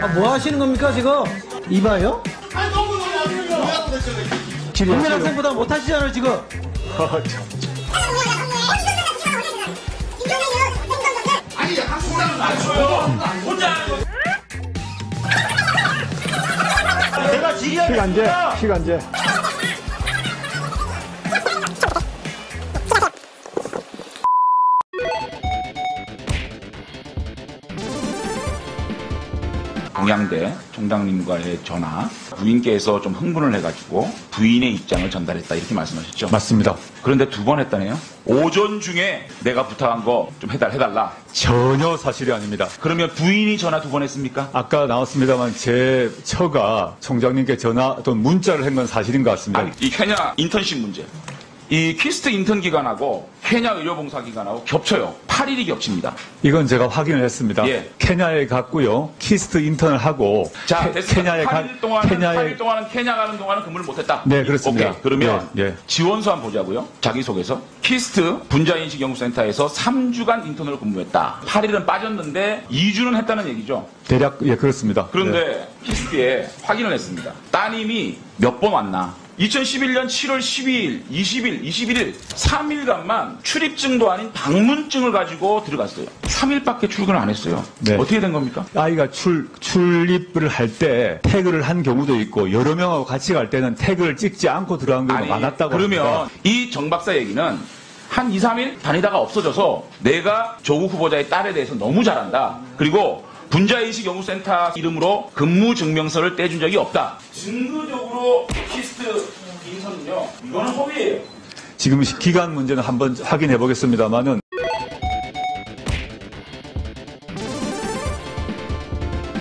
아, 뭐 하시는 겁니까, 지금? 이봐요? 아니, 너무 국민학생보다 못하시잖아요, 지금. 아니, 한국 사람은 안 줘요. 혼자 하는 거. 내가 질의하겠습니다. 시간제. 동양대 총장님과의 전화, 부인께서 좀 흥분을 해가지고 부인의 입장을 전달했다 이렇게 말씀하셨죠? 맞습니다. 그런데 두 번 했다네요? 오전 중에 내가 부탁한 거 좀 해달라. 전혀 사실이 아닙니다. 그러면 부인이 전화 두 번 했습니까? 아까 나왔습니다만 제 처가 총장님께 전화 또는 문자를 한 건 사실인 것 같습니다. 아니, 이 케냐 인턴십 문제. 이 퀴스트 인턴 기간하고 케냐 의료봉사 기간하고 겹쳐요. 8일이 겹칩니다. 이건 제가 확인을 했습니다. 예. 케냐에 갔고요. 키스트 인턴을 하고 자, 됐습니다. 케냐에 8일 동안은 케냐 가는 동안은 근무를 못했다. 네, 그렇습니다. 오케이. 그러면 예, 예. 지원서 한번 보자고요. 자기소개서. 키스트 분자인식연구센터에서 3주간 인턴으로 근무했다. 8일은 빠졌는데 2주는 했다는 얘기죠. 대략 예 그렇습니다. 그런데 키스트에 확인을 했습니다. 따님이 몇 번 왔나? 2011년 7월 12일, 20일, 21일 3일간만 출입증도 아닌 방문증을 가지고 들어갔어요. 3일밖에 출근을 안 했어요. 네. 어떻게 된 겁니까? 아이가 출입을 할 때 태그를 한 경우도 있고 여러 명하고 같이 갈 때는 태그를 찍지 않고 들어간 경우가 많았다고 그러면 합니다. 이 정 박사 얘기는 한 2, 3일 다니다가 없어져서 내가 조국 후보자의 딸에 대해서 너무 잘한다. 그리고 분자인식연구센터 이름으로 근무증명서를 떼준 적이 없다. 증거적으로 키스트 인턴은요. 이거는 허위예요. 지금 기간 문제는 한번 확인해 보겠습니다만은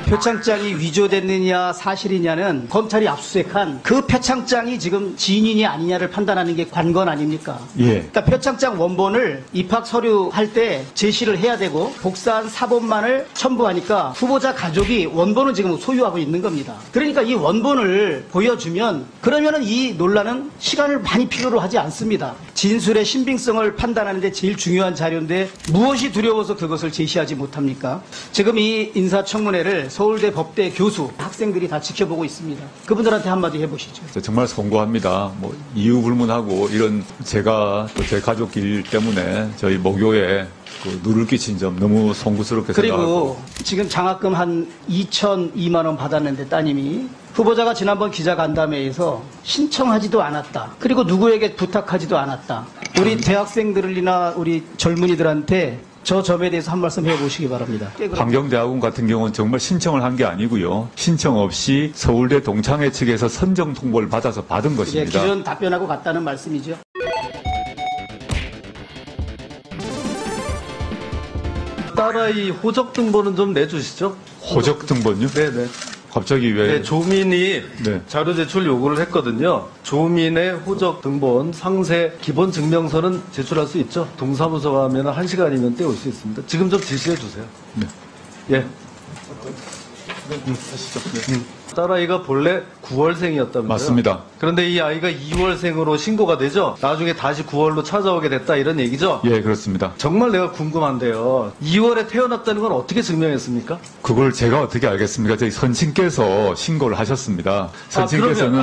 표창장이 위조됐느냐 사실이냐는 검찰이 압수수색한 그 표창장이 지금 진인이 아니냐를 판단하는 게 관건 아닙니까? 예. 그러니까 표창장 원본을 입학 서류 할 때 제시를 해야 되고 복사한 사본만을 첨부하니까 후보자 가족이 원본을 지금 소유하고 있는 겁니다. 그러니까 이 원본을 보여주면 그러면은 이 논란은 시간을 많이 필요로 하지 않습니다. 진술의 신빙성을 판단하는 데 제일 중요한 자료인데 무엇이 두려워서 그것을 제시하지 못합니까? 지금 이 인사청문회를 서울대 법대 교수, 학생들이 다 지켜보고 있습니다. 그분들한테 한마디 해보시죠. 정말 송구합니다. 뭐 이유 불문하고 이런 제가 또 제 가족길 때문에 저희 모교에 그 누를 끼친 점 너무 송구스럽게 생각하고. 그리고 지금 장학금 한 2,002만 원 받았는데 따님이 후보자가 지난번 기자간담회에서 신청하지도 않았다. 그리고 누구에게 부탁하지도 않았다. 우리 대학생들이나 우리 젊은이들한테 저 점에 대해서 한 말씀 해보시기 바랍니다. 환경대학원 같은 경우는 정말 신청을 한 게 아니고요. 신청 없이 서울대 동창회 측에서 선정 통보를 받아서 받은 것입니다. 기존 답변하고 같다는 말씀이죠. 딸아이 호적 등본은 좀 내주시죠. 호적 등본요? 네네. 갑자기 왜? 네, 조민이 네. 자료 제출 요구를 했거든요. 조민의 호적 등본, 상세, 기본 증명서는 제출할 수 있죠. 동사무소 가면 1시간이면 떼올 수 있습니다. 지금 좀 지시해 주세요. 네. 예. 하시죠. 네. 딸아이가 본래 9월생이었다면서요? 맞습니다. 그런데 이 아이가 2월생으로 신고가 되죠? 나중에 다시 9월로 찾아오게 됐다 이런 얘기죠? 예, 그렇습니다. 정말 내가 궁금한데요. 2월에 태어났다는 건 어떻게 증명했습니까? 그걸 제가 어떻게 알겠습니까? 저희 선친께서 신고를 하셨습니다. 선친께서는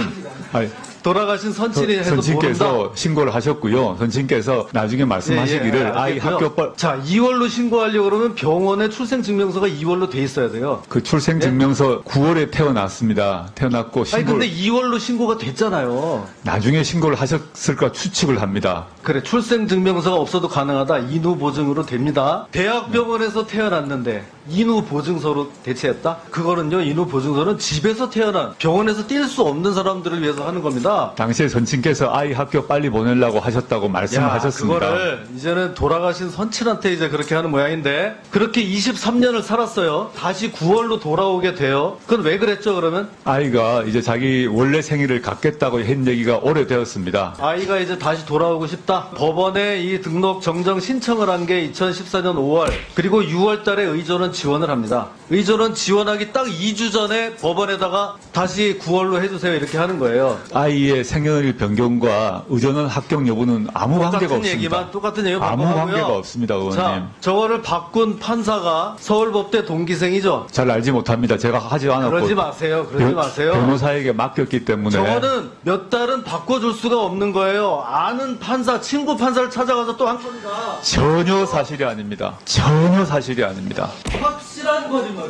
돌아가신 선친이 해도 선친께서 모른다? 신고를 하셨고요. 선친께서 나중에 말씀하시기를 아이 학교벌 자, 2월로 신고하려고 그러면 병원에 출생증명서가 2월로 돼 있어야 돼요. 그 출생증명서 9월에 태어났습니다. 태어났고 아니 신고를 근데 2월로 신고가 됐잖아요. 나중에 신고를 하셨을까 추측을 합니다. 그래, 출생증명서가 없어도 가능하다. 인후보증으로 됩니다. 대학병원에서 태어났는데 인후보증서로 대체했다? 그거는요, 인후보증서는 집에서 태어난 병원에서 뛸 수 없는 사람들을 위해서 하는 겁니다. 당시에 선친께서 아이 학교 빨리 보내려고 하셨다고 말씀을 하셨습니다. 그거를 이제는 돌아가신 선친한테 이제 그렇게 하는 모양인데 그렇게 23년을 살았어요. 다시 9월로 돌아오게 돼요. 그건 왜 그랬죠, 그러면? 아이가 이제 자기 원래 생일을 갖겠다고 한 얘기가 오래되었습니다. 아이가 이제 다시 돌아오고 싶다. 법원에 이 등록 정정 신청을 한 게 2014년 5월 그리고 6월 달에 의존은 의전원 지원을 합니다. 의전원 지원하기 딱 2주 전에 법원에다가 다시 9월로 해주세요 이렇게 하는 거예요. 아이의 생년월일 변경과 의전원 합격 여부는 아무 관계가 없습니다. 똑같은 얘기만 아무 반복하고요. 관계가 없습니다, 의원님. 자, 저거를 바꾼 판사가 서울법대 동기생이죠. 잘 알지 못합니다. 제가 하지 않았고 그러지 마세요. 그러지 마세요. 변호사에게 맡겼기 때문에 저거는 몇 달은 바꿔줄 수가 없는 거예요. 아는 판사, 친구 판사를 찾아가서 또 한 겁니다. 전혀 사실이 아닙니다. 전혀 사실이 아닙니다. 확실한 거짓말입니다.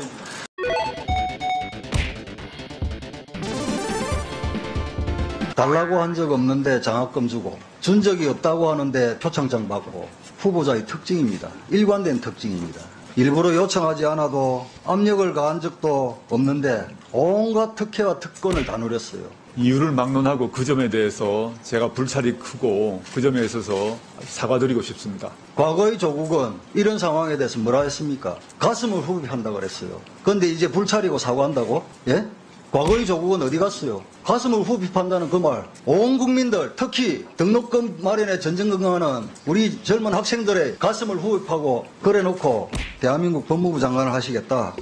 달라고 한 적 없는데 장학금 주고 준 적이 없다고 하는데 표창장 받고 후보자의 특징입니다. 일관된 특징입니다. 일부러 요청하지 않아도 압력을 가한 적도 없는데 온갖 특혜와 특권을 다 누렸어요. 이유를 막론하고 그 점에 대해서 제가 불찰이 크고 그 점에 있어서 사과드리고 싶습니다. 과거의 조국은 이런 상황에 대해서 뭐라 했습니까? 가슴을 후비한다고 그랬어요. 그런데 이제 불찰이고 사과한다고? 예? 과거의 조국은 어디 갔어요? 가슴을 후비한다는 그 말. 온 국민들, 특히 등록금 마련에 전전긍긍하는 우리 젊은 학생들의 가슴을 후비하고 그래놓고 대한민국 법무부 장관을 하시겠다.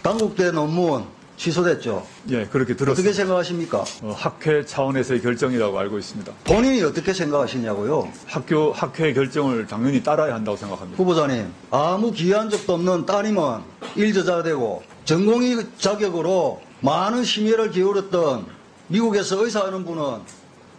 당국대 논문 취소됐죠? 예, 그렇게 어떻게 들었습니다. 생각하십니까? 학회 차원에서의 결정이라고 알고 있습니다. 본인이 어떻게 생각하시냐고요? 학회의 결정을 당연히 따라야 한다고 생각합니다. 후보자님, 아무 기여한 적도 없는 따님은 일저자가 되고 전공의 자격으로 많은 심혈을 기울였던 미국에서 의사하는 분은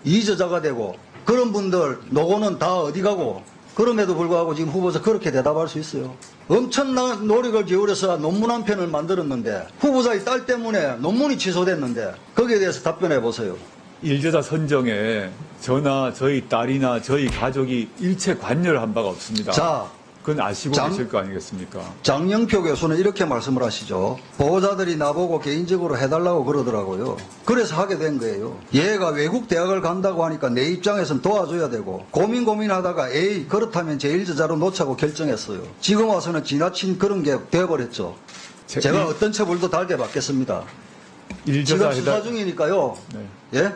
이저자가 되고 그런 분들 노고는 다 어디 가고 그럼에도 불구하고 지금 후보자 그렇게 대답할 수 있어요. 엄청난 노력을 기울여서 논문 한 편을 만들었는데 후보자의 딸 때문에 논문이 취소됐는데 거기에 대해서 답변해 보세요. 일저자 선정에 저나 저희 딸이나 저희 가족이 일체 관여를 한 바가 없습니다. 자, 그건 아시고 계실 거 아니겠습니까? 장영표 교수는 이렇게 말씀을 하시죠. 보호자들이 나보고 개인적으로 해달라고 그러더라고요. 그래서 하게 된 거예요. 얘가 외국 대학을 간다고 하니까 내 입장에선 도와줘야 되고 고민하다가 에이 그렇다면 제1저자로 놓자고 결정했어요. 지금 와서는 지나친 그런 게 돼버렸죠. 제가 어떤 처벌도 달게 받겠습니다. 지금 수사 중이니까요. 네. 예?